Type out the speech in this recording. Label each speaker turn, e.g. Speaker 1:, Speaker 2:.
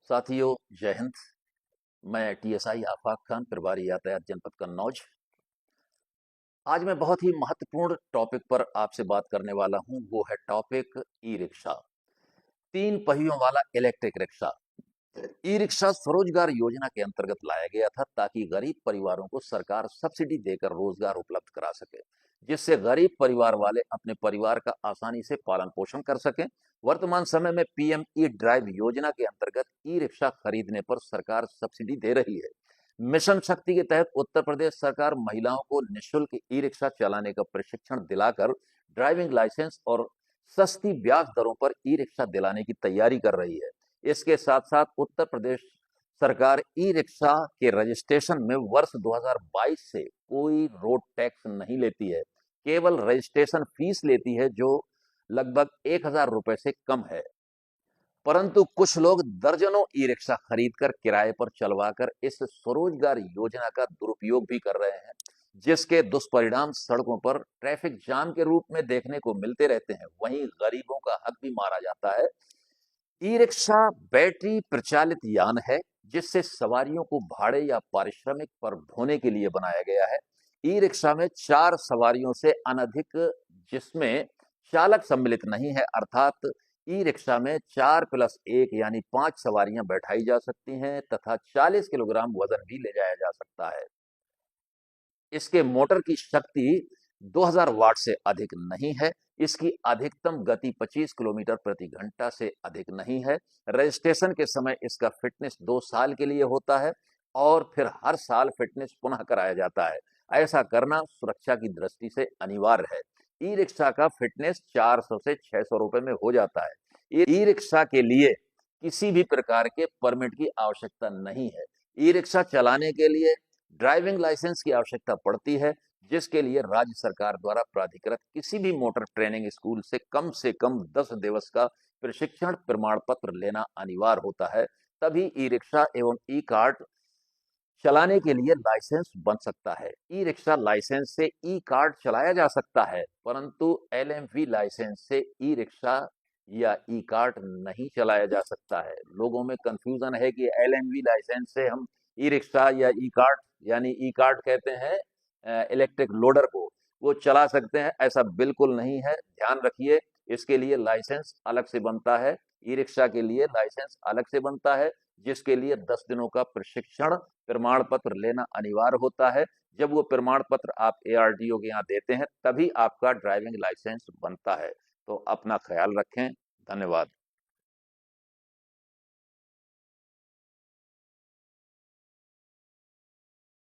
Speaker 1: साथियों, जय हिंद। मैं टीएसआई आफाक खान, प्रभारी यातायात जनपद कन्नौज। आज मैं बहुत ही महत्वपूर्ण टॉपिक पर आपसे बात करने वाला हूं। वो है टॉपिक ई रिक्शा, 3 पहियों वाला इलेक्ट्रिक रिक्शा। ई रिक्शा स्वरोजगार योजना के अंतर्गत लाया गया था ताकि गरीब परिवारों को सरकार सब्सिडी देकर रोजगार उपलब्ध करा सके, जिससे गरीब परिवार वाले अपने परिवार का आसानी से पालन पोषण कर सकें। वर्तमान समय में पीएम ई ड्राइव योजना के अंतर्गत ई रिक्शा खरीदने पर सरकार सब्सिडी दे रही है। मिशन शक्ति के तहत उत्तर प्रदेश सरकार महिलाओं को निःशुल्क ई रिक्शा चलाने का प्रशिक्षण दिलाकर ड्राइविंग लाइसेंस और सस्ती ब्याज दरों पर ई रिक्शा दिलाने की तैयारी कर रही है। इसके साथ साथ उत्तर प्रदेश सरकार ई रिक्शा के रजिस्ट्रेशन में वर्ष 2022 से कोई रोड टैक्स नहीं लेती है, केवल रजिस्ट्रेशन फीस लेती है, जो लगभग 1,000 रुपए से कम है। परंतु कुछ लोग दर्जनों ई रिक्शा खरीदकर किराए पर चलवाकर इस स्वरोजगार योजना का दुरुपयोग भी कर रहे हैं, जिसके दुष्परिणाम सड़कों पर ट्रैफिक जाम के रूप में देखने को मिलते रहते हैं। वहीं गरीबों का हक भी मारा जाता है। ई रिक्शा बैटरी प्रचालित यान है, जिससे सवारियों को भाड़े या पारिश्रमिक पर ढोने के लिए बनाया गया है। ई रिक्शा में 4 सवारियों से अनधिक, जिसमें चालक सम्मिलित नहीं है, अर्थात ई रिक्शा में 4+1 यानी 5 सवारियां बैठाई जा सकती हैं तथा 40 किलोग्राम वजन भी ले जाया जा सकता है। इसके मोटर की शक्ति 2000 वाट से अधिक नहीं है। इसकी अधिकतम गति 25 किलोमीटर प्रति घंटा से अधिक नहीं है। रजिस्ट्रेशन के समय इसका फिटनेस 2 साल के लिए होता है और फिर हर साल फिटनेस पुनः कराया जाता है। ऐसा करना सुरक्षा की दृष्टि से अनिवार्य है। ई रिक्शा का फिटनेस 400 से 600 रुपए में हो जाता है। ई रिक्शा के लिए किसी भी प्रकार के परमिट की आवश्यकता नहीं है। ई रिक्शा चलाने के लिए ड्राइविंग लाइसेंस की आवश्यकता पड़ती है, जिसके लिए राज्य सरकार द्वारा प्राधिकृत किसी भी मोटर ट्रेनिंग स्कूल से कम 10 दिवस का प्रशिक्षण प्रमाण पत्र लेना अनिवार्य होता है। तभी ई रिक्शा एवं ई कार्ट चलाने के लिए लाइसेंस बन सकता है। ई रिक्शा लाइसेंस से ई कार्ट चलाया जा सकता है, परंतु एलएमवी लाइसेंस से ई रिक्शा या ई कार्ट नहीं चलाया जा सकता है। लोगों में कंफ्यूजन है कि एलएमवी लाइसेंस से हम ई रिक्शा या ई कार्ट, यानी ई कार्ट कहते हैं इलेक्ट्रिक लोडर को, वो चला सकते हैं। ऐसा बिल्कुल नहीं है, ध्यान रखिए। इसके लिए लाइसेंस अलग से बनता है। ई रिक्शा के लिए लाइसेंस अलग से बनता है, जिसके लिए 10 दिनों का प्रशिक्षण प्रमाण पत्र लेना अनिवार्य होता है। जब वो प्रमाण पत्र आप एआरटीओ के यहाँ देते हैं, तभी आपका ड्राइविंग लाइसेंस बनता है। तो अपना ख्याल रखें। धन्यवाद।